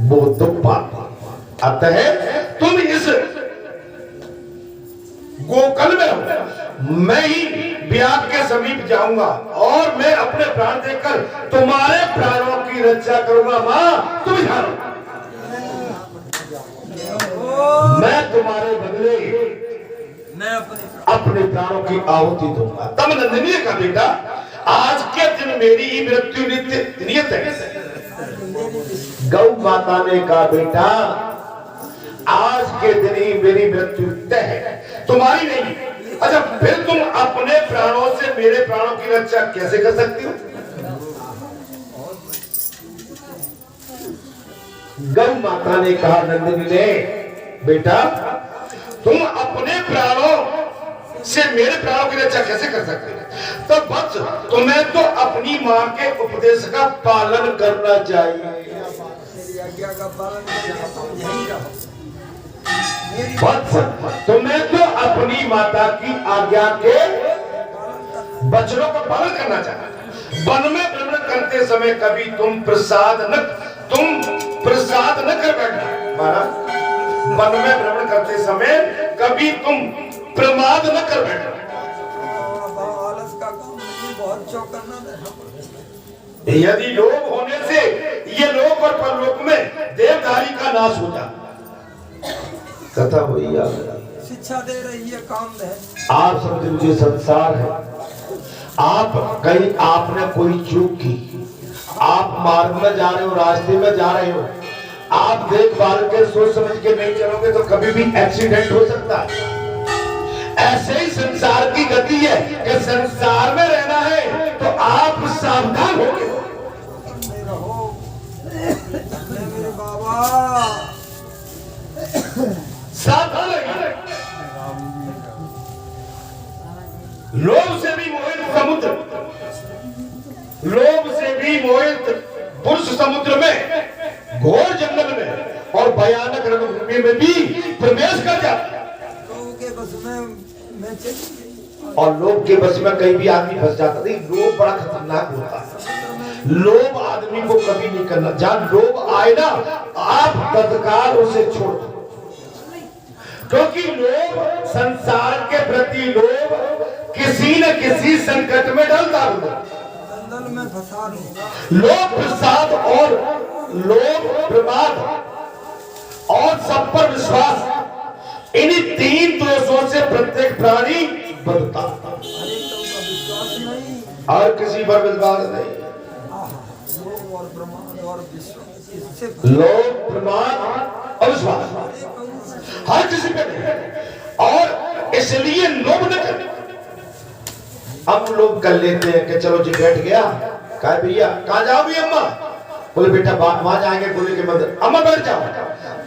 वो दुख पाता। अतः तुम इस गोकल में हो, मैं ही व्याग के समीप जाऊंगा और मैं अपने प्राण देकर तुम्हारे प्राणों की रक्षा करूंगा। मां तुम जानो, मैं तुम्हारे बदले अपने प्राणों की आहुति दूंगा। तब नंदिनी का बेटा, आज के दिन मेरी मृत्यु नियत है। गौ माता ने कहा बेटा, आज के दिन ही मेरी मृत्यु तय है, तुम्हारी नहीं। अच्छा, फिर तुम अपने प्राणों से मेरे प्राणों की रक्षा कैसे कर सकती हो? गौ माता ने कहा नंदिनी ने, बेटा तुम अपने प्राणों से मेरे प्राणों की रक्षा कैसे कर सकते हो? तब वत्स, तुम्हें तो अपनी मां के उपदेश का पालन करना चाहिए। वत्स, तुम्हें तो अपनी माता की आज्ञा के वचनों का पालन करना चाहिए। वन में भ्रमण करते समय कभी तुम प्रसाद न कर बैठना। महाराज, वन में भ्रमण करते समय कभी तुम प्रमाद न कर बैठना। यदि लोभ होने से ये लोक और परलोक में देवधारी का नाश हो जाता। कथा वही शिक्षा दे रही है, काम है। आप समझे, मुझे संसार है। आप कहीं आपने कोई चूक की, आप मार्ग में जा रहे हो, रास्ते में जा रहे हो, आप देखभाल के सोच समझ के नहीं चलोगे तो कभी भी एक्सीडेंट हो सकता है। ऐसे ही संसार की गति है कि संसार में रहना है तो आप सावधान हो गए। सावधान रहिए। लोभ से भी मोहित समुद्र, लोभ से भी मोहित पुरुष समुद्र में, घोर जंगल में और भयानक रणभूमि में भी प्रवेश कर जाता। और लोभ के बस में कहीं भी आदमी फंस जाता। नहीं, लोभ बड़ा खतरनाक होता है। लोभ आदमी को कभी नहीं करना। जहां लोभ आए ना, आप तत्काल उसे छोड़ दो, क्योंकि लोभ, संसार के प्रति लोभ किसी न किसी संकट में डालता होगा। लोभ प्रसाद और लोभ प्रमाद और सब पर विश्वास, इन्हीं तीन दोषों से प्रत्येक प्राणी बदता। और किसी पर विश्वास नहीं। लोभ प्रमाद और विश्वास हर किसी पे नहीं। और इसलिए लोभ न करें। हम लोग कर लेते हैं कि चलो जी बैठ गया, कहा भैया कहाँ जाओगी अम्मा? बोले बेटा वहां जाएंगे गोले के मंदिर। अम्मा बैठ जाओ।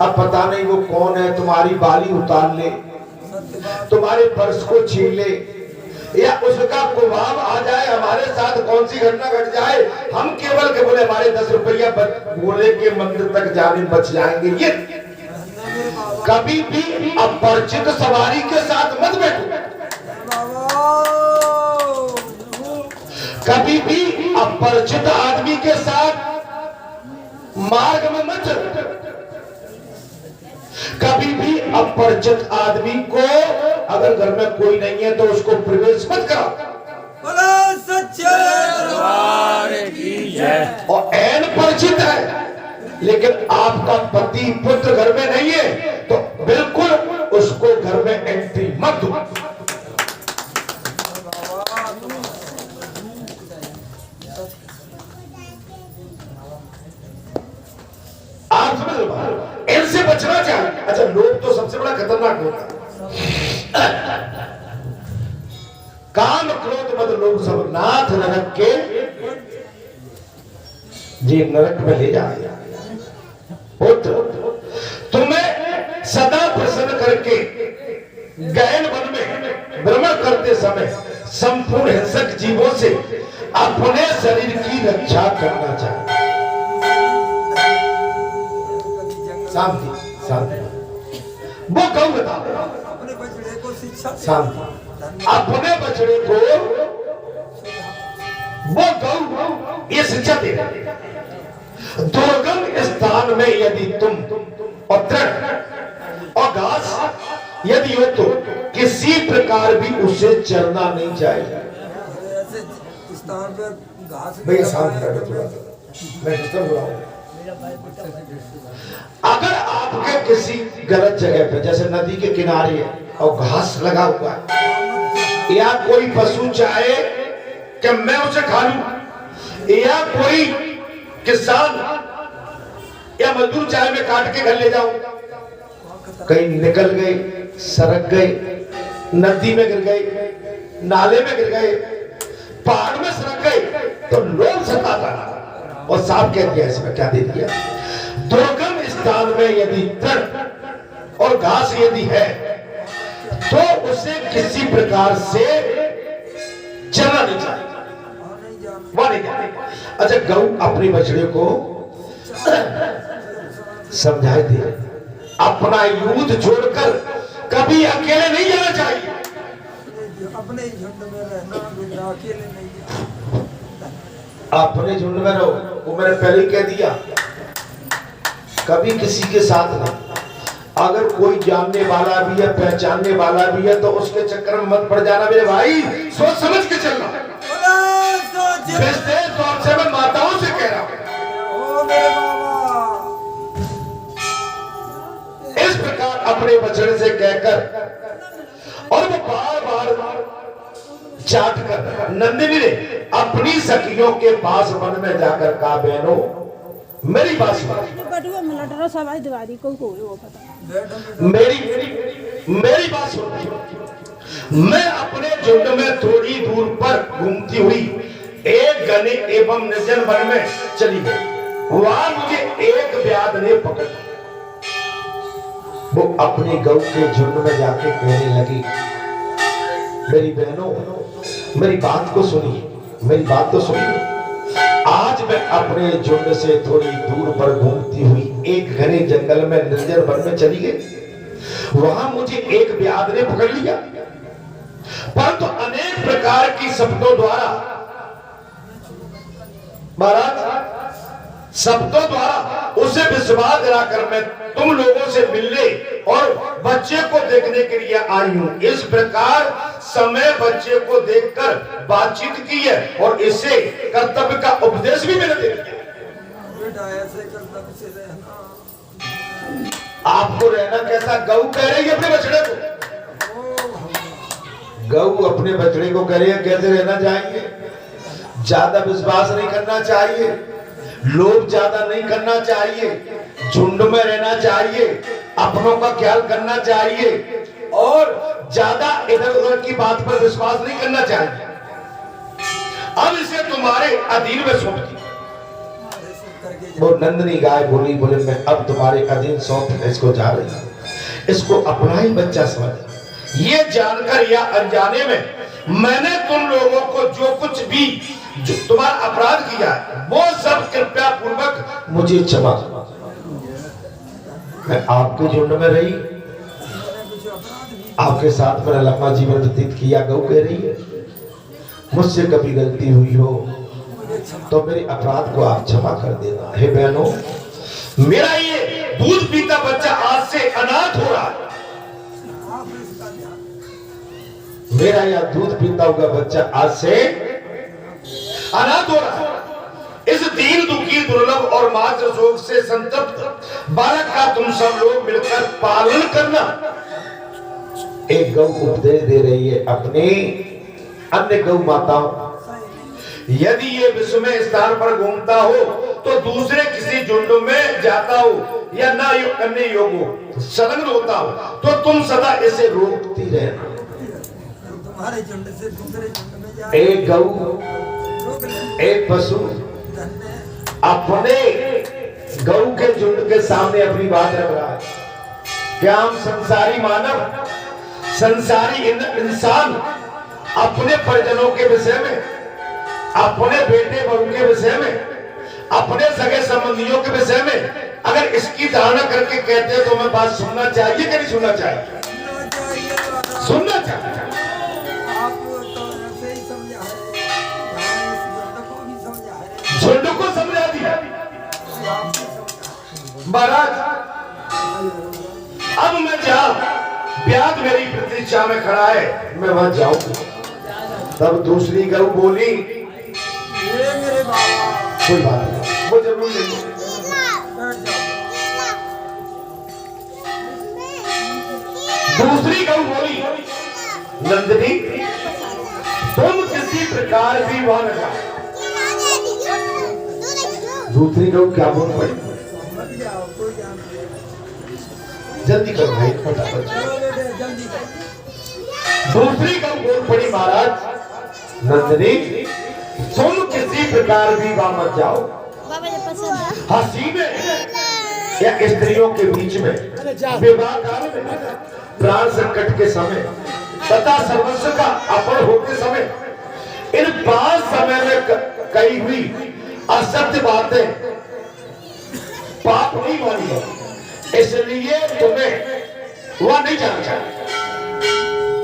अब पता नहीं वो कौन है, तुम्हारी बाली उतार ले, तुम्हारे पर्स को छीन ले, या उसका कुभाव आ जाए, हमारे साथ कौन सी घटना घट जाए, हम केवल के बोले हमारे 10 रुपया गोले के मंदिर तक जाने बच जाएंगे। ये कभी भी अपरिचित सवारी के साथ मत बैठो। कभी भी अपरिचित आदमी के साथ मार्ग में मत चलो। कभी भी अपरिचित आदमी को, अगर घर में कोई नहीं है तो उसको प्रवेश मत करो। और ऐन परिचित है लेकिन आपका पति पुत्र घर में नहीं है तो बिल्कुल उसको घर में एंट्री मत दो। आप समझ लो, इनसे बचना चाहिए। अच्छा, लोभ तो सबसे बड़ा खतरनाक होता है। काम क्रोध मद लोभ सब नाथ नरक के जी नरक में ले जाए। पुत्र, तुम्हें सदा प्रसन्न करके गहन वन में भ्रमण करते समय संपूर्ण हिंसक जीवों से अपने शरीर की रक्षा करना चाहिए। शांति शांति। वो गौ बताओ, अपने बछड़े को शिक्षा शांति। अपने बछड़े को वो गौ ये शिक्षा दे रहे। दुर्गम स्थान स्थान में यदि तुम और दृढ़ और घास यदि हो तो किसी प्रकार भी उसे चरना नहीं चाहिए। ऐसे स्थान पर घास भैया शांत कर दो थोड़ा, मैं डिस्टर्ब हो रहा हूं। अगर आपके किसी गलत जगह पे जैसे नदी के किनारे है और घास लगा हुआ है, या कोई पशु चाहे कि मैं उसे खा लूं, या कोई किसान या मजदूर चाहे मैं काट के घर ले जाऊं, कहीं निकल गए, सरक गए, नदी में गिर गए, नाले में गिर गए, पहाड़ में सरक गए, तो लोग सताता और साफ कह दिया इसमें क्या दे दिया, दुर्गम स्थान में यदि तृण और घास यदि है तो उसे किसी प्रकार से चलना नहीं चाहिए, वह नहीं जाए। अच्छा, गऊ अपने बछड़े को समझाए थे, अपना युद्ध छोड़कर कभी अकेले नहीं जाना चाहिए, अपने ही झुंड में रहना, दूसरा अकेले नहीं। अपने झुंड में रहो, वो मैंने पहले ही कह दिया, कभी किसी के साथ नहीं। अगर कोई जानने वाला भी है, पहचानने वाला भी है, तो उसके चक्कर में मत पड़ जाना मेरे भाई, सोच समझ के चलना। बेस्ते तौर से मैं माताओं से कह रहा हूं, ओ मेरे बाबा, इस प्रकार अपने बछड़े से कहकर और वो बार बार चाट कर नंदिनी ने अपनी सखियों के पास वन में जाकर कहा, बहनों मेरी बात सुनो, मेरी बात सुनो, मैं अपने झुंड में थोड़ी दूर पर घूमती हुई एक घने एवं निर्जन वन में चली गई, वहां मुझे एक व्याध ने पकड़, वो अपनी गऊ के झुंड में जाके कहने लगी, मेरी बहनों मेरी बात को सुनिए, मेरी बात तो सुनिए, आज मैं अपने झुंड से थोड़ी दूर पर घूमती हुई एक घने जंगल में निर्जन वन में चली गई, वहां मुझे एक व्याध ने पकड़ लिया, परंतु अनेक प्रकार की शब्दों द्वारा महाराज शब्दों द्वारा उसे विश्वास दिलाकर मैं तुम लोगों से मिलने और बच्चे को देखने के लिए आई हूं। इस प्रकार समय बच्चे को देखकर बातचीत की है और इसे कर्तव्य का उपदेश भी मैंने दे दिया। बेटा ऐसे कर्तव्य से रहना, आपको रहना कैसा, गऊ कह रही है अपने बछड़े को, गऊ अपने बछड़े को कह रही है कैसे रहना चाहिए, ज्यादा विश्वास नहीं करना चाहिए, लोभ ज्यादा नहीं करना चाहिए, झुंड में रहना चाहिए, अपनों का ख्याल करना चाहिए और ज्यादा इधर उधर की बात पर विश्वास नहीं करना चाहिए। अब इसे तुम्हारे अधीन में सौंप दी। वो नंदनी गाय बोली, बोले मैं अब तुम्हारे अधीन सौंप इसको जा रही हूं, इसको अपना ही बच्चा समझ। ये जानकर या अनजाने में मैंने तुम लोगों को जो कुछ भी जो तुम्हारा अपराध किया है वो सब कृपया पूर्वक मुझे क्षमा। मैं आपके झुंड में रही, आपके साथ मेरा लंबा जीवन व्यतीत किया, गऊ कह रही है मुझसे कभी गलती हुई हो तो मेरे अपराध को आप क्षमा कर देना। हे बहनों, मेरा ये दूध पीता बच्चा आज से अनाथ हो रहा है, मेरा यह दूध पीता हुआ बच्चा आज से अनाथ हो रहा है। इस दीन दुखी दुर्लभ और मात्र शोक से संतप्त बालक का तुम सब लोग मिलकर पालन करना। एक गौ उपदेश दे रही है अपनी अन्य गौ माताओं, यदि ये विश्व में स्थान पर घूमता हो तो दूसरे किसी झुंड में जाता हो या ना अन्य योग हो, संलग्न होता हो तो तुम सदा इसे रोकती रहना। तुम्हारे झुंड से दूसरे झुंड में जा, एक गऊ एक पशु अपने गऊ के झुंड के सामने अपनी बात रख रहा है। क्या हम संसारी मानव, संसारी इंसान अपने परिजनों के विषय में, अपने बेटे बहू के विषय में, अपने सगे संबंधियों के विषय में अगर इसकी धारणा करके कहते हैं तो हमें बात सुनना चाहिए कि नहीं सुनना चाहिए? सुनना चाहिए। आप तो ऐसे ही समझा है, इस झुंड को भी समझा है, झुंड को समझा दिया, महाराज अब मैं जा ब्याज मेरी प्रतीक्षा में खड़ा है, मैं वहां जाऊंगी। तब दूसरी गऊ बोली, ये मेरे बाबा कोई बात नहीं, वो जरूर लेंगे। बैठ जाओ। दूसरी गऊ बोली, नंदिनी तुम किसी प्रकार भी वहां न जाओ। दूसरी गऊ क्या बोल पड़ी, मत जाओ, कोई जान नहीं। जल्दी करो भाई फटाफट। चलो बेटे जल्दी करो। दूसरी गऊ बोल पड़ी, महाराज नंदिनी तुम किसी प्रकार भी वहां मत जाओ। हसीने या स्त्रियों के बीच में विवाह काल में प्राण संकट के समय तथा सर्वस्व का अपन होते समय इन 5 समय में कही हुई असत्य बातें पाप नहीं मानी है, इसलिए तुम्हें वह नहीं जाना चाहिए।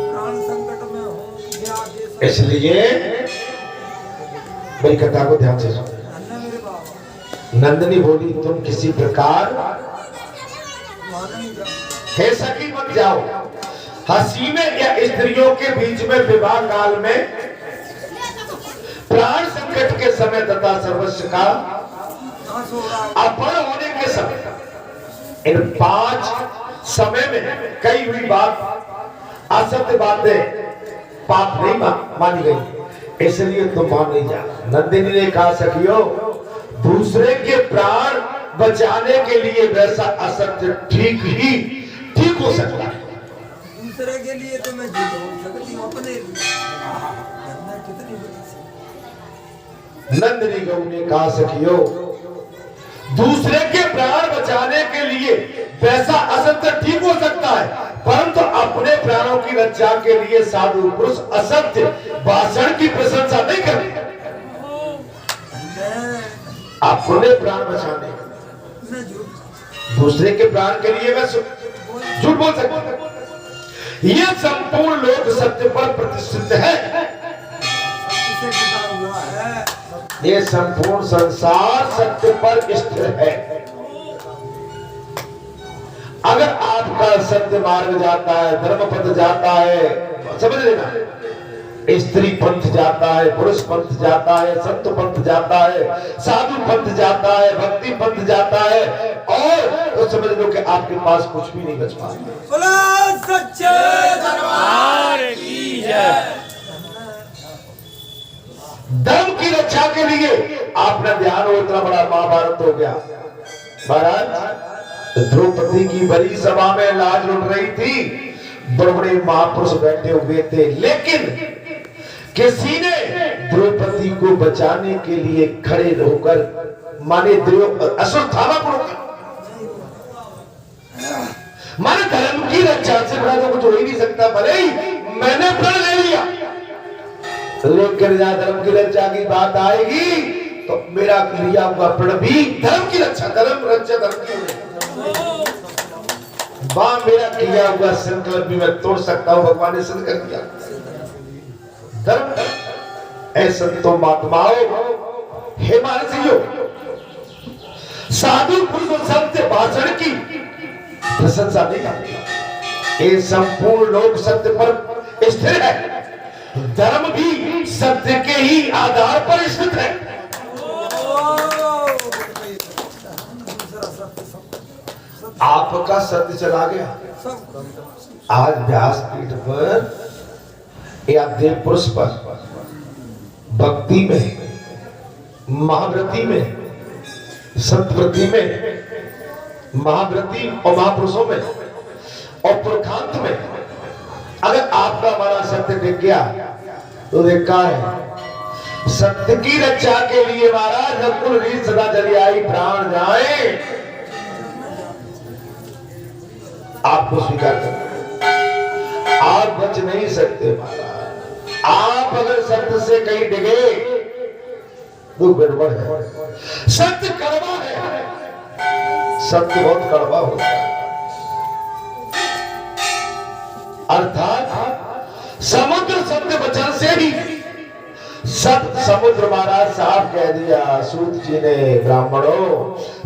प्राण संकट में हूँ, ब्याह के इसलिए मेरी कथा को ध्यान से सुनो। अन्ना मेरे बाबा नंदिनी बोली, तुम किसी प्रकार वहाँ नहीं जाओ। हे सखी मत जाओ। हसीने या स्त्रियों के बीच में विवाह काल में प्राण संकट के समय तथा सर्वस्व का कहाँ सो रहा है? अपन होने के समय इन 5 समय में कई हुई बात असत्य बातें पाप नहीं मानी गई, इसलिए तुम वहां नहीं जा। नंदिनी ने कहा, सखियो दूसरे के प्राण बचाने के लिए वैसा असत्य ठीक हो सकता है। दूसरे के लिए तो मैं झूठ बोल सकती हूँ, अपने लिए धरना कितनी बड़ी सी। नंदिनी गऊ ने कहा, सखियो दूसरे के प्राण बचाने के लिए वैसा असत्य ठीक हो सकता है, परंतु अपने प्राणों की रक्षा के लिए साधु पुरुष असत्य भाषण की प्रशंसा नहीं करते। अपने प्राण बचाने, मैं झूठ दूसरे के प्राण के लिए मैं झूठ बोल सकता हूं। यह संपूर्ण लोक सत्य पर प्रतिष्ठित है। इसे जुटा हुआ है। ये संपूर्ण संसार सत्य पर स्थिर है। अगर आपका सत्य मार्ग जाता है, धर्म पथ जाता है, समझ लेना, स्त्री पंथ जाता है, पुरुष पंथ जाता है, संत पंथ जाता है, साधु पंथ जाता है, भक्ति पंथ जाता है, और तो समझ लो कि आपके पास कुछ भी नहीं बच पाता। बोलो सच्चे दरबार की जय। धर्म की रक्षा के लिए आपने ध्यान हो, इतना बड़ा महाभारत हो गया। महाराज द्रौपदी की बड़ी सभा में लाज लुट रही थी, बड़े बड़े महापुरुष बैठे हुए थे, लेकिन किसी ने द्रौपदी को बचाने के लिए खड़े होकर माने अश्वत्थामा को रोका। माने धर्म की रक्षा से बड़ा तो कुछ हो ही नहीं सकता। भले ही मैंने प्रण ले लिया, लेकिन जहां धर्म की रक्षा की बात आएगी तो मेरा लिया हुआ प्रण भी धर्म की रक्षा, धर्म रक्षा धर्म की वहां मेरा किया हुआ संकल्प भी मैं तोड़ सकता हूं, भगवान ने सिद्ध कर दिया। धर्म ऐ संतो महात्माओं, हे महर्षियों, साधु पुरुष सत्य भाषण की प्रशंसा नहीं करती। ये संपूर्ण लोक सत्य पर स्थिर है, धर्म भी सत्य के ही आधार पर स्थित है। आपका सत्य चला गया। आज व्यासपीठ पर या देव पुरुष पर भक्ति में, महाव्रती में, संतव्रती में, महाव्रती और महापुरुषों में और पुरखांत में अगर आपका हमारा सत्य दिख गया तो देखा है सत्य की रक्षा के लिए महाराज नकुल रीत सदा चली आई, प्राण जाए आपको स्वीकार करना, आप बच नहीं सकते महाराज। आप अगर सत्य से कहीं डिगे तो गड़बड़ है। सत्य कड़वा है, सत्य बहुत कड़वा होता है। अर्थात समुद्र सत्य वचन से ही सत्य समुद्र महाराज साहब कह दिया सूत जी ने, ब्राह्मणों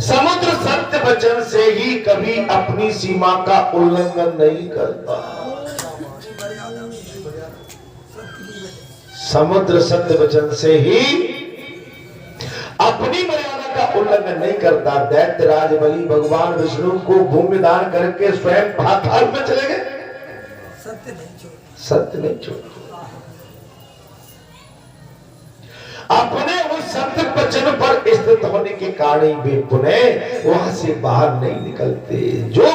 समुद्र सत्य वचन से ही कभी अपनी सीमा का उल्लंघन नहीं करता। समुद्र सत्य वचन से ही अपनी मर्यादा का उल्लंघन नहीं करता। दैत्यराज बलि भगवान विष्णु को भूमि दान करके स्वयं पाताल में चले गए, सत्य नहीं छोड़ा। अपने उस सत्य वचन पर स्थित होने के कारण ही वे पुनः वहां से बाहर नहीं निकलते। जो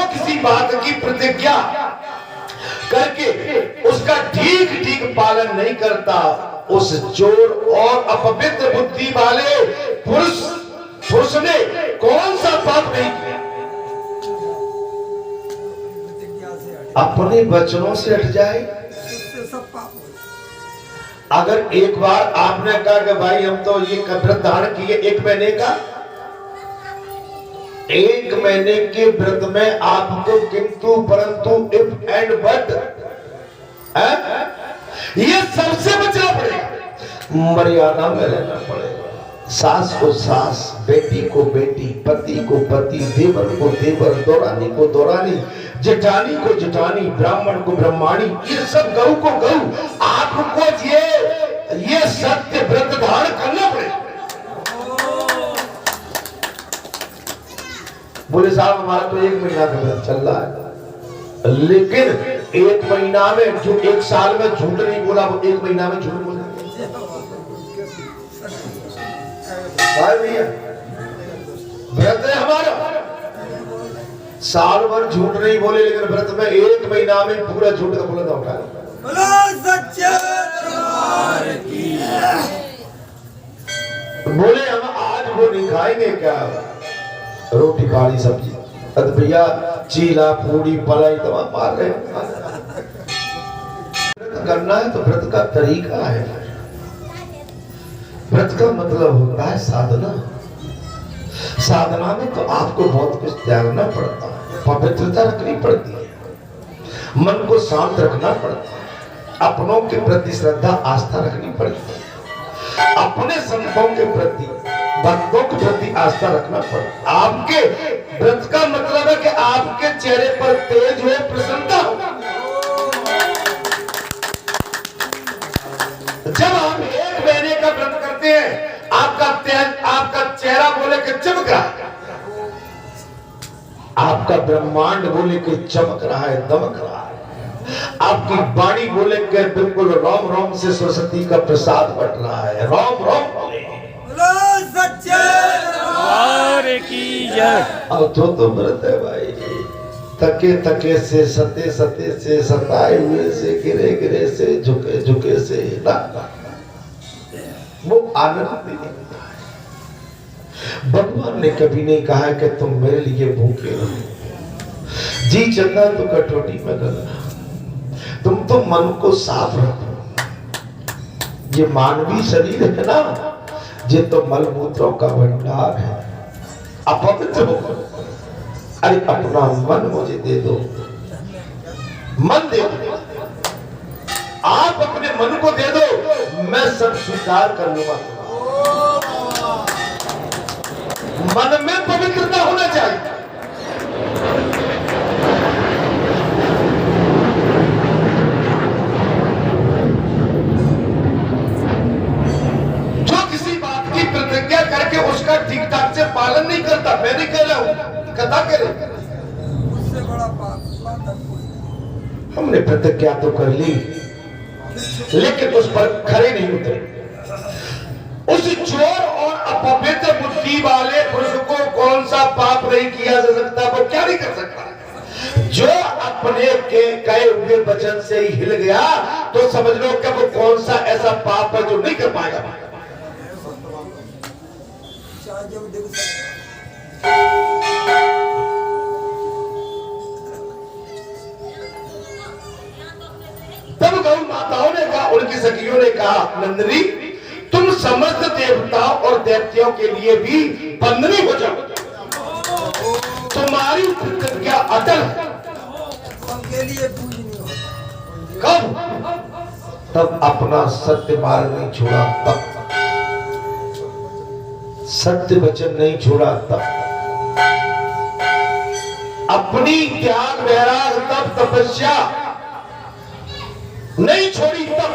किसी बात की प्रतिज्ञा करके उसका ठीक ठीक पालन नहीं करता, उस चोर और अपवित्र बुद्धि वाले पुरुष ने कौन सा पाप नहीं किया। अपने वचनों से हट जाए। अगर एक बार आपने कहा कि भाई हम तो ये व्रत धारण किए 1 महीने का, 1 महीने के व्रत में आपको किंतु परंतु इफ एंड बट ये सबसे बचना पड़ेगा, मर्यादा में रहना पड़ेगा। सास को सास, बेटी को बेटी, पति को पति, देवर को देवर, दौरानी को दौरानी, जेठानी को जेठानी, ब्राह्मण को ब्राह्मणी, ये सब गऊ को गऊ। आपको ये सत्य व्रत धारण करना पड़ेगा। बोले साहब हमारा तो 1 महीना का व्रत चल रहा है, लेकिन 1 महीना में जो 1 साल में झूठ नहीं बोला वो 1 महीना में झूठ बोला। भैया व्रत है हमारा, साल भर झूठ नहीं बोले, लेकिन व्रत में 1 महीना में पूरा झूठ का बोला उठा। बोले हम आज वो नहीं खाएंगे क्या, रोटी पानी सब्जी। अरे भैया चीला पूरी पलाई तमाम मार रहे। व्रत करना है तो व्रत का तरीका है। व्रत का मतलब होता है साधना। साधना में तो आपको बहुत कुछ त्यागना पड़ता है, पवित्रता रखनी पड़ती है, मन को शांत रखना पड़ता है, अपनों के प्रति श्रद्धा आस्था रखनी पड़ती है, अपने संतों के प्रति भक्तों के प्रति आस्था रखना पड़ता है। आपके व्रत का मतलब है कि आपके चेहरे पर तेज हो, प्रसन्नता हो। जब हम 1 महीने का व्रत करते हैं, आपका चेहरा बोले कि चमक रहा है, आपका ब्रह्मांड बोले कि चमक रहा है, दमक रहा है, आपकी वाणी बोले कि बिल्कुल रोम रोम से सरस्वती का प्रसाद बट रहा है। रोम रोम बोले सच्चे दरबार की जय। अब तो व्रत है भाई, तके तके से, सते सते से, सताए हुए से, गिरे गिरे से, झुके झुके से ना, वो आनंद नहीं मिलता है। भगवान ने कभी नहीं कहा कि तुम मेरे लिए भूखे रहो, जी चंदा तो कटोरी में गला, तुम तो मन को साफ रखो। ये मानवीय शरीर है ना, ये तो मलमूत्रों का भंडार है, अपवित्र होकर। अरे अपना मन मुझे दे दो, मन दे दो, आप अपने मन को दे दो, मैं सब स्वीकार कर लूंगा। मन में पवित्रता होना चाहिए। जो किसी बात की प्रतिज्ञा करके उसका ठीक ठाक से पालन नहीं करता, मैं नहीं कह रहा हूं, कथा कह रहे, उससे बड़ा पाप। हमने प्रतिज्ञा तो कर ली, लेकिन उस पर खरे नहीं उतरे। उस चोर और अपवित्र बुद्धि वाले पुरुष को कौन सा पाप नहीं किया जा सकता, वो क्या नहीं कर सकता। जो अपने के कहे हुए वचन से ही हिल गया तो समझ लो कि वो कौन सा ऐसा पाप है जो नहीं कर पाएगा। तब गौ माताओं ने कहा, उनकी सखियों ने कहा, नंदिनी तुम समस्त देवताओं और दैत्यों के लिए भी बंदनी हो जाओ, तुम्हारी प्रतिज्ञा अटल सबके लिए पूजनीय हो। कब? तब अपना सत्य मार्ग नहीं छोड़ा, तब सत्य वचन नहीं छोड़ा, तब अपनी त्याग वैराग तप तपस्या नहीं छोड़ी तब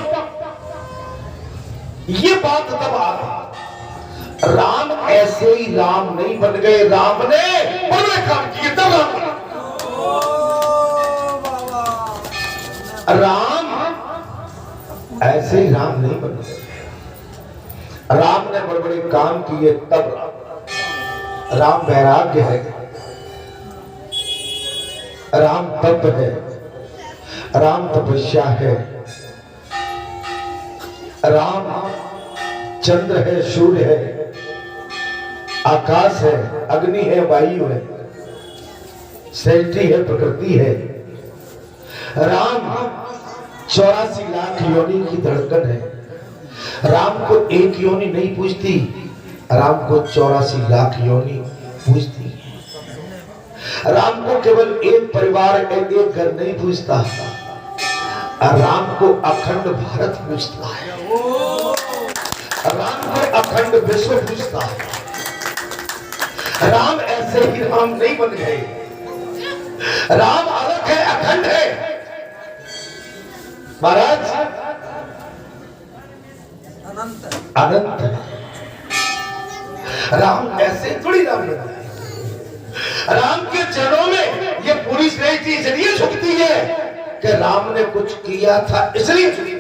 ये बात तब आ गई। राम ऐसे ही राम नहीं बन गए, राम ने बड़े काम किए तब राम बना। राम ऐसे ही राम नहीं बन गए, राम ने बड़े बड़े काम किए तब राम वैराग्य है, राम तप है, राम तपस्या है, राम चंद्र है, सूर्य है, आकाश है, अग्नि है, वायु है, सृष्टि है, प्रकृति है। राम 84 लाख योनि की धड़कन है। राम को एक योनि नहीं पूछती, राम को 84 लाख योनि पूछती है। राम को केवल एक परिवार एक घर नहीं पूछता, राम को अखंड भारत पूछता है, राम को अखंड विश्व पूछता है। राम ऐसे ही राम नहीं बन गए, राम अलग है, अखंड है। महाराज अनंत है, राम ऐसे थोड़ी राम बन गए। राम के चरणों में ये पूरी सृष्टि इसलिए झुकती है कि राम ने कुछ किया था इसलिए झुकती है।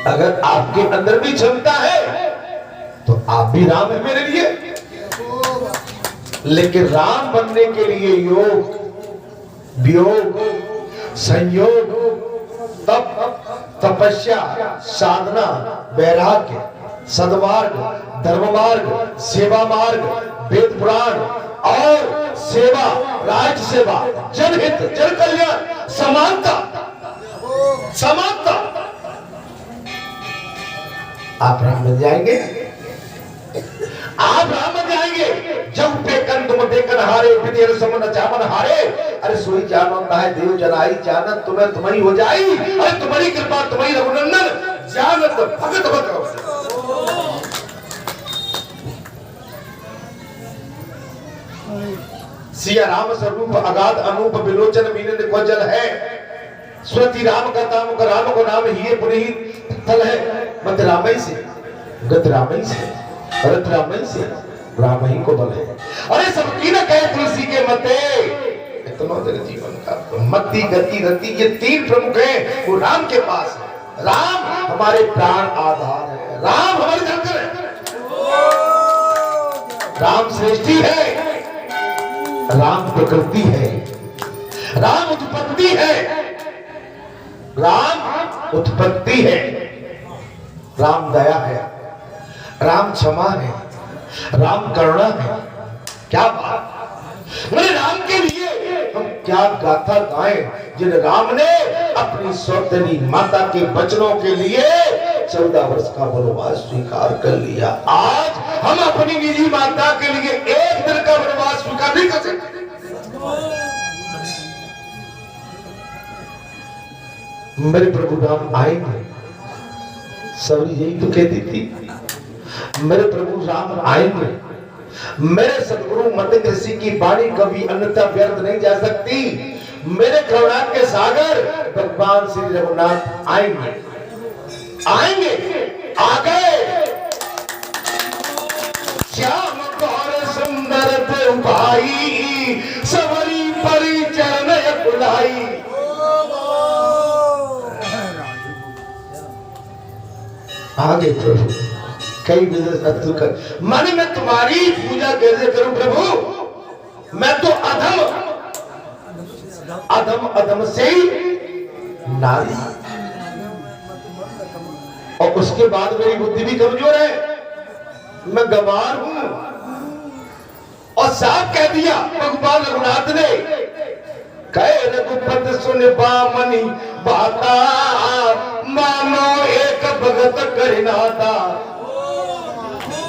अगर आपके अंदर भी क्षमता है तो आप भी राम है मेरे लिए। लेकिन राम बनने के लिए योग, वियोग, संयोग, तप, तपस्या, साधना, वैराग्य, सद्मार्ग, धर्ममार्ग, सेवा मार्ग, वेद पुराण और सेवा, राज्य सेवा, जनहित, जन कल्याण, समानता, समानता, आप राम बन जाएंगे, आप राम बन जाएंगे। जब पेकन तुम देखन हारे, विदेर समन चामन हारे, अरे सोई जानता है देव जनाई, जानत तुम्हें तुम्हारी हो जाई, अरे तुम्हारी कृपा तुम्हारी रघुनंदन, जानत भगत भगत। सिया राम स्वरूप अगाध अनूप विलोचन मीनन कोजल है। स्वति राम का ताम का राम को नाम ही पुनीत थल है। मत रामई से, गत रामई से, रत रामई से, राम ही को बल है। अरे सबकी न कहे तुलसी के मते, इतना तेरे जीवन का मति गति रति ये तीन प्रमुख है, वो राम के पास है। राम हमारे प्राण आधार है, राम हमारी धड़कन है, राम सृष्टि है, राम प्रकृति है, राम उत्पत्ति है, राम उत्पत्ति है, राम दया है, राम क्षमा है, राम करुणा है। क्या बात, मेरे राम के लिए हम क्या गाथा गाएं, जिन राम ने अपनी सौतेली माता के बचनों के लिए 14 वर्ष का वनवास स्वीकार कर लिया। आज हम अपनी निजी माता के लिए एक दिन का वनवास स्वीकार नहीं कर सकते। मेरे प्रभु राम आएंगे, सवरी यही तो कहती थी, मेरे प्रभु राम आएंगे। मेरे सदगुरु मत ऋषि की वाणी कभी अन्यथा व्यर्थ नहीं जा सकती। मेरे करुणा के सागर भगवान श्री रघुनाथ आएंगे, आएंगे, आ गए। श्याम गौर सुंदर ते भाई, सवरी परी चरण बुलाई। आगे प्रभु कई शत्रु कर माने मैं तुम्हारी पूजा कैसे करूं प्रभु, मैं तो अधम अधम अधम से नारी, और उसके बाद मेरी बुद्धि भी कमजोर है, मैं गंवार हूं। और साफ कह दिया भगवान रघुनाथ ने, कहे रघुपत सुन बामनी बाता, मानो एक भगत करनाता।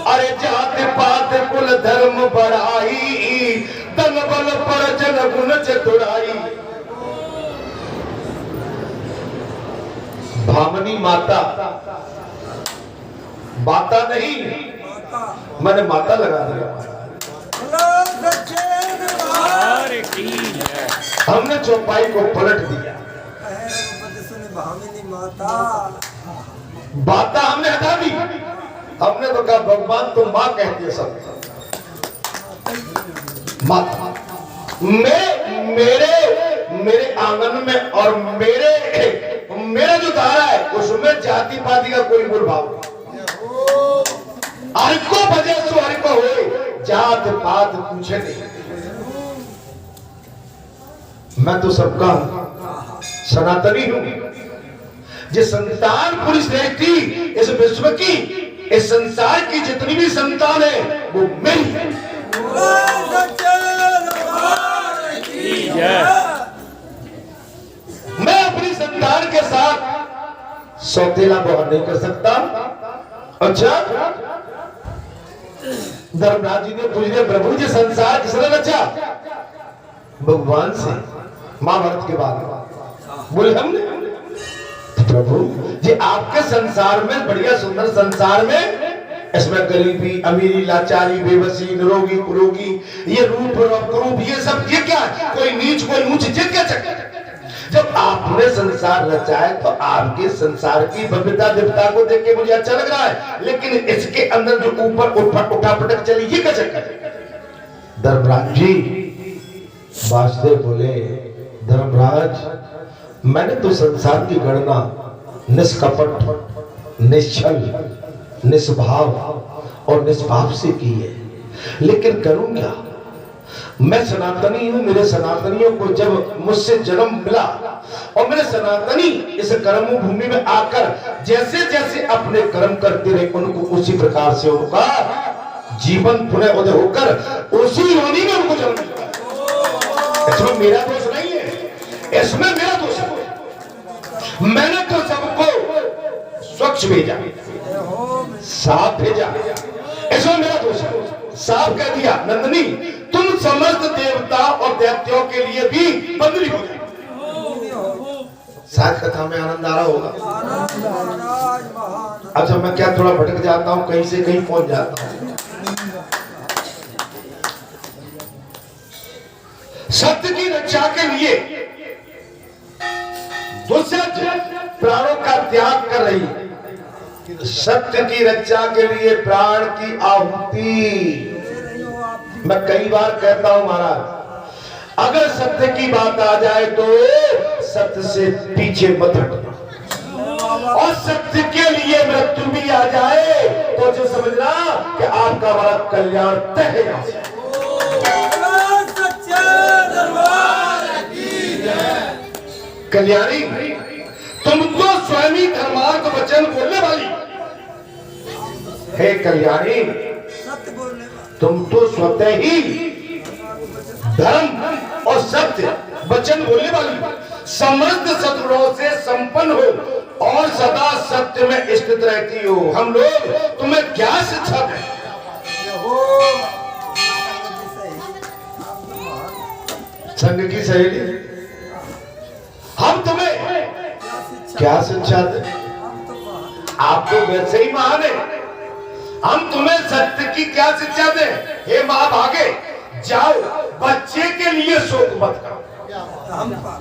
अरे जात पात कुल धर्म बढ़ाई, तन बल पर जन गुण चतुराई। भामनी माता, बाता नहीं, माता मैंने माता लगा दिया। बोलो सच्चे दरबार की। हमने चौपाई को पलट दिया। कहे रघुपति सुन भामिनी माता बाता हमने हटा दी। हमने तो कहा भगवान तो माँ कहते हैं सब। माता मेरे आंगन में और मेरा जो दारा है उसमें जाति पाति का कोई मूल भाव नहीं। अर्को बजे सो अर्को हो, जात पात पूछे नहीं। मैं तो सबका सनातनी हूं। जिस संतान पुरुष रहती इस विश्व की, इस संसार की जितनी भी संतान है वो मेरी है। मैं अपनी संतान के साथ सौतेला व्यवहार नहीं कर सकता। अच्छा, धर्मराज जी ने पूछ लिया प्रभु जी संसार किसने रचा? भगवान से। महाभारत के बाद बोले हमने। प्रभु जी आपके संसार में, बढ़िया सुंदर संसार में, इसमें गरीबी, अमीरी, लाचारी, बेबसी, निरोगी, कुरोगी, ये रूप रूप ये सब ये क्या है? कोई नीच कोई ऊंच, जित क्या चक्कर? जब आपने संसार रचा है तो आपके संसार की भव्यता दिव्यता को देख के मुझे अच्छा लग रहा है, लेकिन इसके अंदर जो ऊपर उठा पटक चली ये क्या चक्कर? धर्मराज जी वासुदेव बोले धर्मराज मैंने तो संसार की गणना निष्कपट, निश्चल, निस्भाव और निष्पाप से की है, लेकिन करूं क्या? मैं सनातनी हूं। मेरे सनातनियों को जब मुझसे जन्म मिला और मेरे सनातनी इस कर्म भूमि में आकर जैसे जैसे अपने कर्म करते रहे उनको उसी प्रकार से उनका जीवन पुनः उदय होकर उसी योनि में उनको जन्म मिला। इसमें मेरा दोष नहीं है, इसमें मेरा दोष है। मैंने तो सबको स्वच्छ भेजा, साफ भेजा, इसमें मेरा दोष है। साफ कह दिया नंदनी तुम समस्त देवता और दैत्यों के लिए भी बंदरी हो जाए। साथ कथा में आनंद आ रहा होगा। अच्छा मैं क्या थोड़ा भटक जाता हूं, कहीं से कहीं पहुंच जाता हूं। सत्य की रक्षा के लिए दुष्ट प्राणों का त्याग कर रही है। सत्य की रक्षा के लिए प्राण की आहुति। मैं कई बार कहता हूं महाराज, अगर सत्य की बात आ जाए तो सत्य से पीछे मत हटना, और सत्य के लिए मृत्यु भी आ जाए तो जो समझना कि आपका हमारा कल्याण तय है। कल्याणी तुम तो स्वयं धर्मार्थ वचन बोलने वाली हे कल्याणी, तुम तो स्वतः ही धर्म और सत्य वचन बोलने वाली, समृद्ध सद्गुणों से संपन्न हो और सदा सत्य में स्थित रहती हो। हम लोग तुम्हें क्या शिक्षा दें? संग की सहेली हम तुम्हें क्या शिक्षा दें? आप तो वैसे ही महान है, हम तुम्हें सत्य की क्या शिक्षा दें? हे माँ भागे जाओ, बच्चे के लिए शोक मत करो।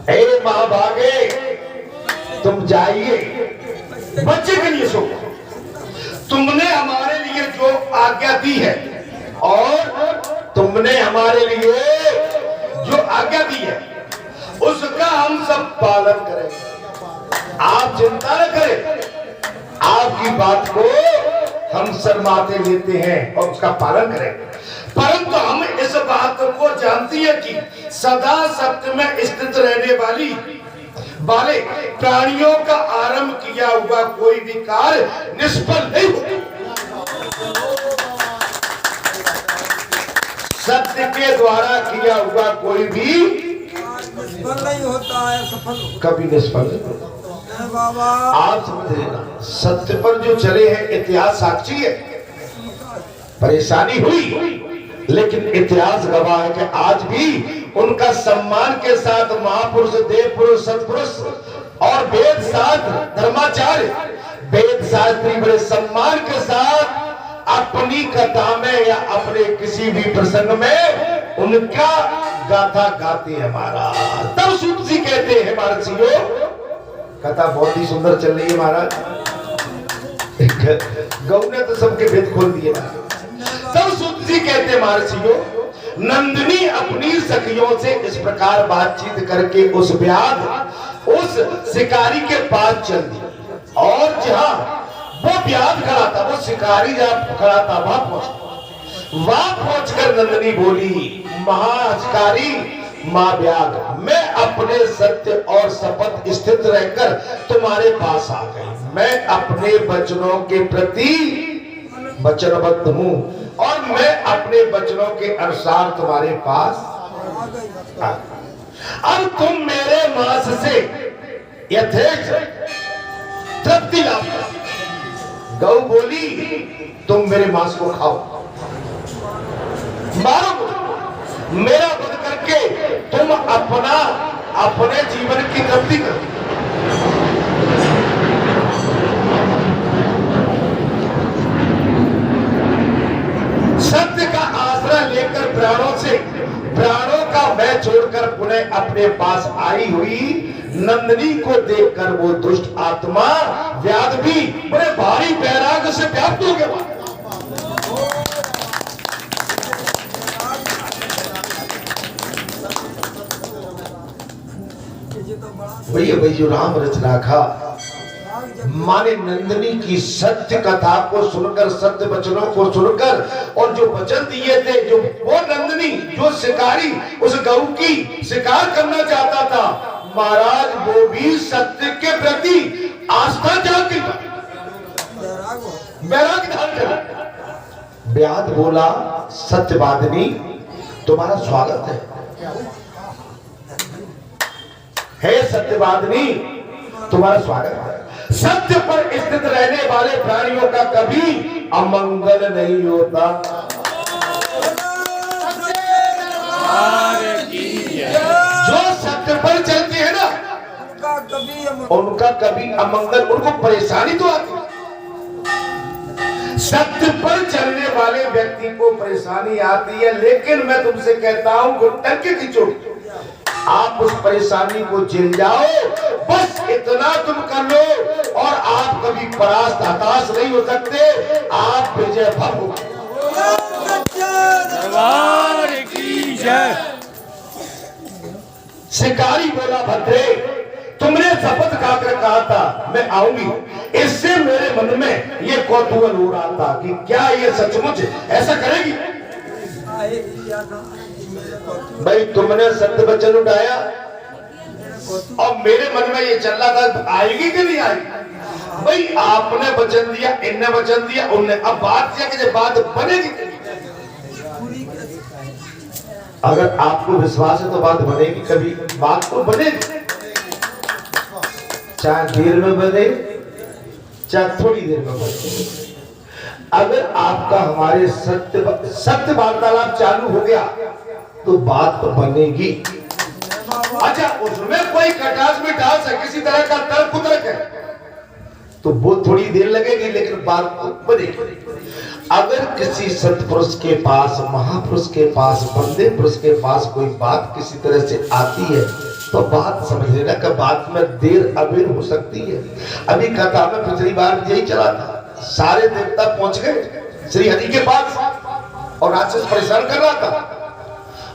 हे माँ भागे तुम जाइए, बच्चे के लिए शोक। तुमने हमारे लिए जो आज्ञा दी है और तुमने हमारे लिए जो आज्ञा दी है उसका हम सब पालन करें। आप चिंता न करें, आपकी बात को हम शर्माते लेते हैं और उसका पालन करें, परंतु हम इस बात को जानती है कि सदा सत्य में स्थित रहने वाले प्राणियों का आरंभ किया हुआ कोई भी कार्य निष्फल नहीं होता। सत्य के द्वारा किया हुआ कोई भी निष्फल नहीं होता है, सफल कभी निष्फल नहीं होता। आप समझ लेना, सत्य पर जो चले हैं इतिहास साक्षी है। परेशानी हुई लेकिन इतिहास गवाह है कि आज भी उनका सम्मान के साथ महापुरुष, देव पुरुष, सत्पुरुष और वेद शास्त्र धर्माचार्य, वेद शास्त्री बड़े सम्मान के साथ अपनी कथा में या अपने किसी भी प्रसंग में उनका गाथा गाते हैं महाराज। तब सूत जी कहते हैं महर्षियों, कथा बहुत ही सुंदर चल रही है महाराज, गौ ने तो सबके भेद खोल दिए। तब सूत जी कहते हैं महर्षियों, नंदिनी अपनी सखियों से इस प्रकार बातचीत करके उस व्याध उस शिकारी के पास चल दी, और जहां वो व्याध खड़ा था, वो शिकारी जहां खड़ा था वहां पहुंचकर नंदिनी बोली, महाशिकारी मां व्याध, मैं अपने सत्य और शपथ स्थित रहकर तुम्हारे पास आ गई। मैं अपने वचनों के प्रति वचनबद्ध हूं और मैं अपने वचनों के अनुसार तुम्हारे पास आ गई। अब तुम मेरे मांस से यथेच तृप्ति लाभ करो। गौ बोली, तुम मेरे मांस को खाओ, मारो, मेरा वध करके तुम अपने जीवन की तृप्ति करो। सत्य का आश्रय लेकर प्राणों का वह छोड़कर पुनः अपने पास आई हुई नंदिनी को देखकर वो दुष्ट आत्मा व्याध भी बड़े भारी वैराग्य से व्याप्त हो गया। भैया जो राम रचना का माने नंदिनी की सत्य कथा को सुनकर, सत्य वचनों को सुनकर, और जो वचन दिए थे, जो वो नंदिनी जो शिकारी उस गौ की शिकार करना चाहता था, महाराज वो भी सत्य के प्रति आस्था जाग वैराग धारण कर। व्याध बोला, सत्यवादिनी तुम्हारा स्वागत है। हे सत्यवादिनी तुम्हारा स्वागत है। सत्य पर स्थित रहने वाले प्राणियों का कभी अमंगल नहीं होता। जो सत्य पर चलते हैं ना, उनका कभी अमंगल, उनको परेशानी तो आती। सत्य पर चलने वाले व्यक्ति को परेशानी आती है, लेकिन मैं तुमसे कहता हूं टंके की चोट, आप उस परेशानी को झेल जाओ, बस इतना तुम कर लो और आप कभी परास्त हताश नहीं हो सकते, आप विजय भव हो। शिकारी बोला, भद्रे तुमने शपथ खाकर कहा था मैं आऊंगी, इससे मेरे मन में ये कौतूहल हो रहा था कि क्या ये सचमुच ऐसा करेगी। भाई तुमने सत्य वचन उठाया और मेरे मन में ये चल रहा था आएगी कि नहीं आएगी। भाई आपने वचन दिया, इनने वचन दिया, उनने, अब बात यह कि बात बनेगी। अगर आपको विश्वास है तो बात बनेगी, कभी बात तो बनेगी, चाहे देर में बने चाहे थोड़ी देर में बने। अगर आपका हमारे सत्य वार्तालाप चालू हो गया तो बात तो बनेगी। अच्छा, उसमें कोई कटास में डाल है, किसी तरह का तर्क कुतर्क है, तो वो थोड़ी देर लगेगी, लेकिन बात तो बनेगी। अगर किसी सत्पुरुष के पास, महापुरुष के पास, बंदे पुरुष के पास कोई बात किसी तरह से आती है तो बात समझ लेना कि बात में देर अबेर हो सकती है। अभी कथा में पिछली बार यही चला था, सारे देवता पहुंच गए श्री हरि के पास और राक्षस परेशान कर रहा था,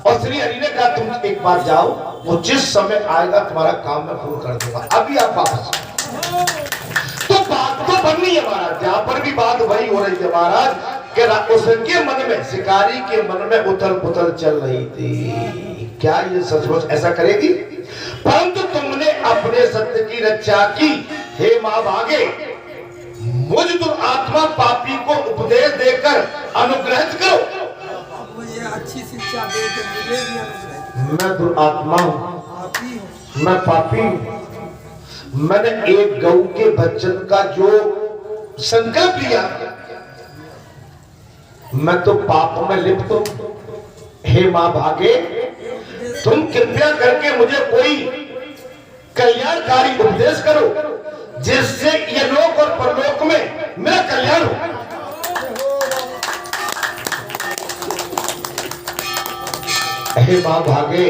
और श्री हरि ने कहा तुम एक बार जाओ, वो जिस समय आएगा तुम्हारा काम मैं पूर्ण कर दूंगा, अभी आप वापस। तो बात तो बननी है महाराज, जहां पर भी बात वही हो रही है महाराज, कि उसके मन में, शिकारी के मन में उथल पुथल चल रही थी, क्या ये सचमुच ऐसा करेगी। परंतु तुमने अपने सत्य की रक्षा की, हे मां भागे, मुझ दुरात्मा पापी को उपदेश देकर अनुग्रहित करो। मुझे अच्छी शिक्षा दे के मुझे भी अनुग्रहित। मैं दुरात्मा हूं, मैं पापी हूं, मैंने एक गौ के बच्चन का जो संकल्प लिया, मैं तो पाप में लिप्त हूं। हे मां भागे, तुम कृपया करके मुझे कोई कल्याणकारी उपदेश करो जिससे ये लोक और परलोक में मेरा कल्याण हो। हे मां भागे,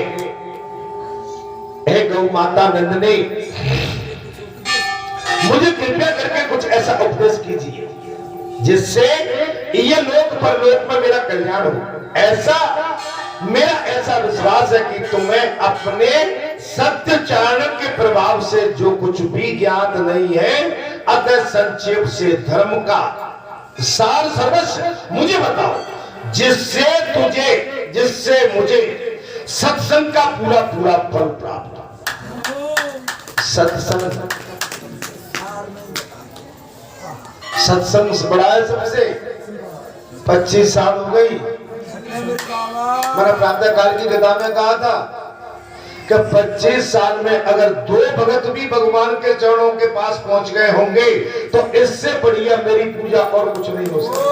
हे गौ माता नंदनी, मुझे कृपया करके कुछ ऐसा उपदेश कीजिए जिससे ये लोक परलोक में मेरा कल्याण हो। ऐसा मेरा ऐसा विश्वास है कि तुम्हें अपने सत्य चारण के प्रभाव से जो कुछ भी ज्ञात नहीं है, अतः संक्षेप से धर्म का सार सर्वस्व मुझे बताओ, जिससे मुझे सत्संग का पूरा पूरा फल प्राप्त हो। सत्संग से बड़ा है सबसे। 25 साल हो गई। मैंने प्रातः काल की कथा में कहा था कि 25 साल में अगर 2 भगत भी भगवान के चरणों के पास पहुंच गए होंगे तो इससे बढ़िया मेरी पूजा और कुछ नहीं हो सकती।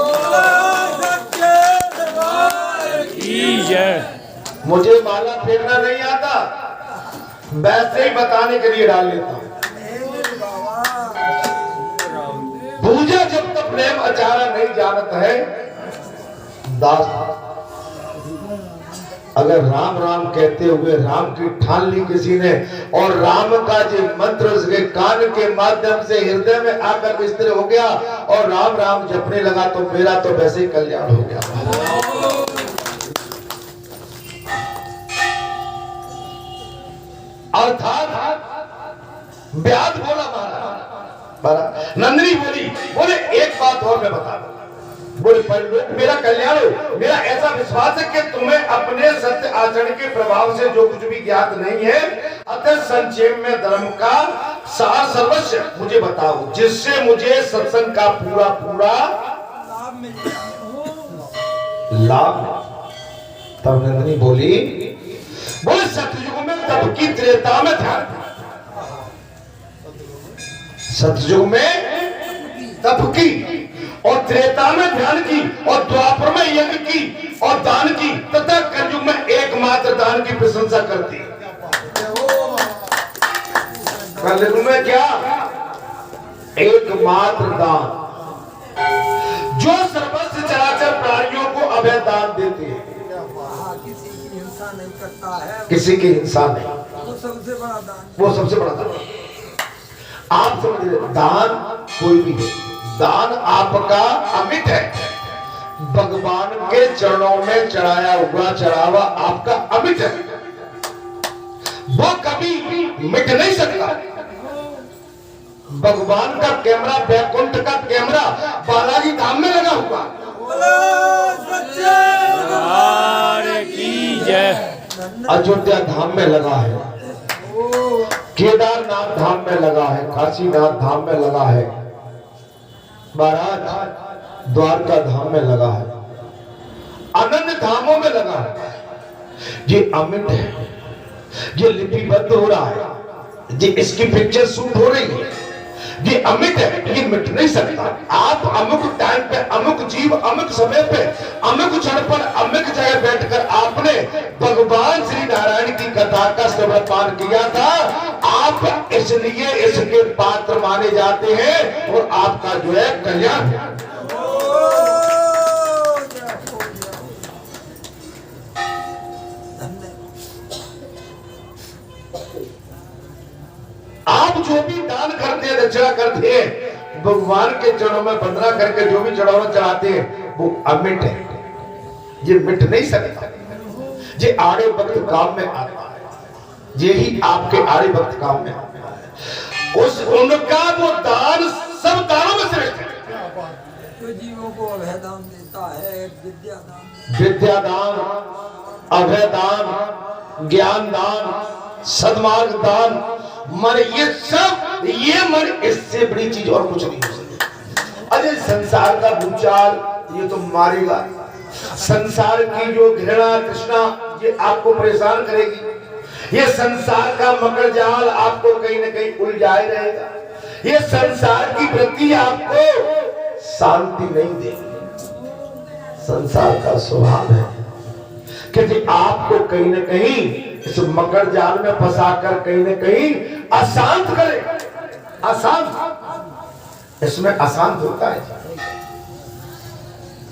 मुझे माला फेरना नहीं आता, वैसे ही बताने के लिए डाल लेता हूं। पूजा जब तक प्रेम अचारा नहीं जानता है दास, अगर राम राम कहते हुए राम की ठान ली किसी ने और राम का जो मंत्र उसके कान के माध्यम से हृदय में आकर स्थिर हो गया और राम राम जपने लगा तो मेरा तो वैसे ही कल्याण हो गया। अर्थात ब्याज बोला महाराज, नंदिनी बोले एक बात और मैं बता दूं, बोले परलोक मेरा कल्याण हो। मेरा ऐसा विश्वास है कि तुम्हें अपने सत्य आचरण के प्रभाव से जो कुछ भी ज्ञात नहीं है, अतः संक्षेप में धर्म का सार सर्वस्व मुझे बताओ, जिससे मुझे सत्संग का पूरा पूरा लाभ। तब नंदिनी बोले सतयुग में तप की, त्रेता में ध्यान की। सतयुग में तप की और त्रेता में ध्यान की और द्वापर में यज्ञ की और दान की, तथा कलयुग में एकमात्र दान की प्रशंसा करती। कलयुग में क्या? एकमात्र दान, जो सर्वस्व चराचर प्राणियों को अभय दान देती है। नहीं करता है, किसी की हिंसा नहीं, वो सबसे बड़ा दान। वो सबसे बड़ा दान आप समझिए। दान कोई भी है, दान आपका अमिट है। भगवान के चरणों में चढ़ाया हुआ चढ़ावा आपका अमिट है, वो कभी मिट नहीं सकता। भगवान का कैमरा, वैकुंठ का कैमरा बालाजी धाम में लगा हुआ, अयोध्या धाम में लगा है, केदारनाथ धाम में लगा है, काशीनाथ धाम में लगा है, महाराज द्वारका धाम में लगा है, अनंत धामों में लगा है। ये अमिट है, ये लिपिबद्ध हो रहा है, ये इसकी पिक्चर शूट हो रही है, ये अमिट है, ये मिट नहीं सकता। आप अमुक टाइम पे, अमुक जीव, अमुक समय पे, अमुक क्षण पर, अमुक जगह बैठकर आपने भगवान श्री नारायण की कथा का श्रवण पान किया था। आप इसलिए इसके पात्र माने जाते हैं और आपका जो है कल्याण है। आप जो भी दान करते हैं, दक्षिणा करते हैं, भगवान के चरणों में वंदना करके जो भी चढ़ावा चढ़ाते हैं, वो अमिट है, ये मिट नहीं सकता। ये आड़े वक्त काम में आता है, यही आपके आड़े वक्त काम में आता है। उस उनका वो दान सब दानों में श्रेष्ठ है। तो जीवों को अभय दान देता है, विद्या दान, अभय दान, ज्ञान दान, सद्मार्ग दान, मन, ये सब, ये मन, इससे बड़ी चीज और कुछ नहीं हो सकती। अरे संसार का भूचाल ये तो मारेगा, संसार की जो घृणा तृष्णा ये आपको परेशान करेगी, ये संसार का मकर जाल आपको कहीं ना कहीं उलझाए रहेगा, ये संसार की वृत्ति आपको शांति नहीं देगी। संसार का स्वभाव है कि आपको कहीं ना कहीं इस मकर जाल में फंसाकर कहीं न कहीं अशांत करे। अशांत, इसमें अशांत होता है।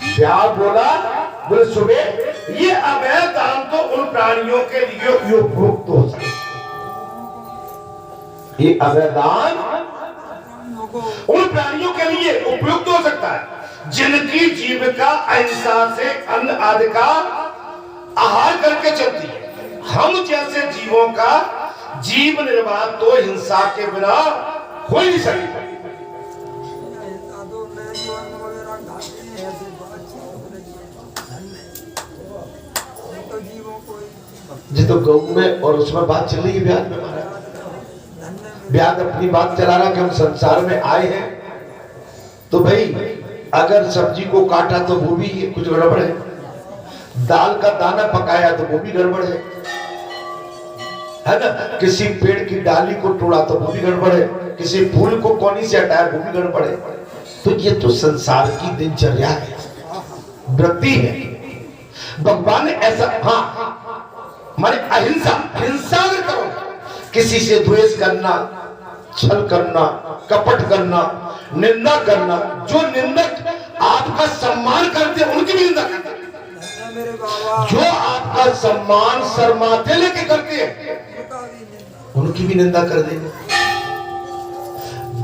प्यार बोला बोले सुबह ये अवैध दान तो उन प्राणियों के लिए उपयुक्त हो सकता है। ये अवैध दान उन प्राणियों के लिए उपयुक्त हो सकता है जिनकी जीविका अहिंसा से अन्न आदि का आहार करके चलती है। हम जैसे जीवों का जीव निर्वाह तो हिंसा के बिना हो ही नहीं सकता। जी तो गौ में और उसमें बात चल रही है ब्याज में हमारा ब्याज अपनी बात चला रहा कि हम संसार में आए हैं तो भाई अगर सब्जी को काटा तो वो भी कुछ गड़बड़ है, दाल का दाना पकाया तो वो भी गड़बड़ है ना, किसी पेड़ की डाली को तोड़ा तो वो भी गड़बड़ है, किसी फूल को कोनी से हटाया वो भी गड़बड़ है। तो ये तो संसार की दिनचर्या है, वृत्ति है। भगवान ने ऐसा माने अहिंसा हिंसा अगर करो, किसी से द्वेष करना, छल करना, कपट करना, निंदा करना, जो निंदक आपका सम्मान करते हैं उनकी भी निंदा करते हैं, जो आपका सम्मान शर्माते लेके करते हैं उनकी भी निंदा कर देंगे।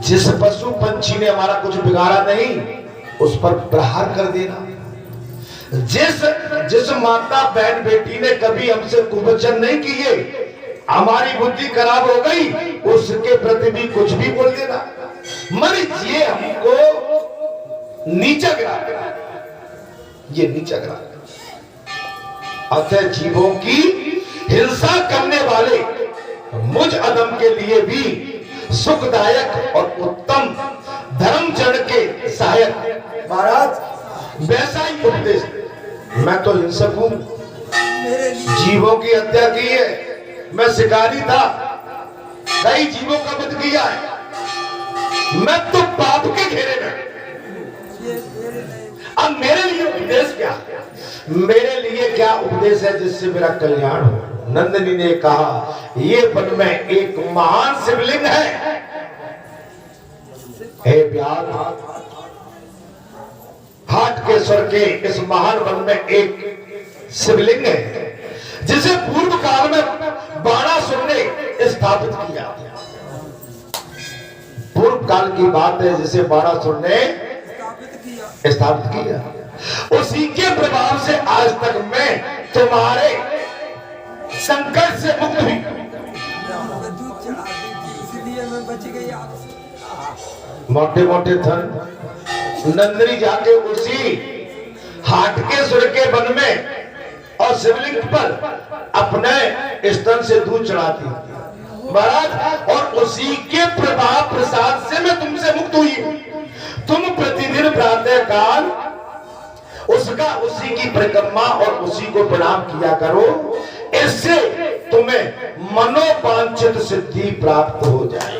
जिस पशु पंछी ने हमारा कुछ बिगाड़ा नहीं उस पर प्रहार कर देना, जिस माता बहन बेटी ने कभी हमसे कुवचन नहीं किए, हमारी बुद्धि खराब हो गई, उसके प्रति भी कुछ भी बोल देना, मरे ये हमको नीचा गिरा, ये नीचा गिरा। अतः जीवों की हिंसा करने वाले मुझ अदम के लिए भी सुखदायक और उत्तम धर्मचरण के सहायक महाराज वैसा ही उपदेश। मैं तो हिंसक हूं, जीवों की हत्या की है, मैं शिकारी था, कई जीवों का वध किया है, मैं तो पाप के घेरे में। अब मेरे लिए उपदेश क्या, मेरे लिए क्या उपदेश है जिससे मेरा कल्याण हो। नंदिनी ने कहा ये वन में एक महान शिवलिंग है, हे व्यास, हाट के स्वर के इस महान वन में एक शिवलिंग है जिसे पूर्व काल में बाणासुर ने स्थापित किया। पूर्व काल की बात है जिसे बाणासुर ने स्थापित किया। उसी के प्रभाव से आज तक मैं तुम्हारे संकट से मुक्त हुई, इसलिए मैं बच गई आपसे। मोटे मोटे धन नंदिनी जाके उसी हाट के सुर के वन में और शिवलिंग पर अपने स्तन से दूध चढ़ाती महाराज, और उसी के प्रभाव प्रसाद से मैं तुमसे मुक्त हुई हूं। तुम प्रतिदिन प्रातः काल उसका उसी की परिक्रमा और उसी को प्रणाम किया करो, इससे तुम्हें मनोवांछित सिद्धि प्राप्त हो जाए।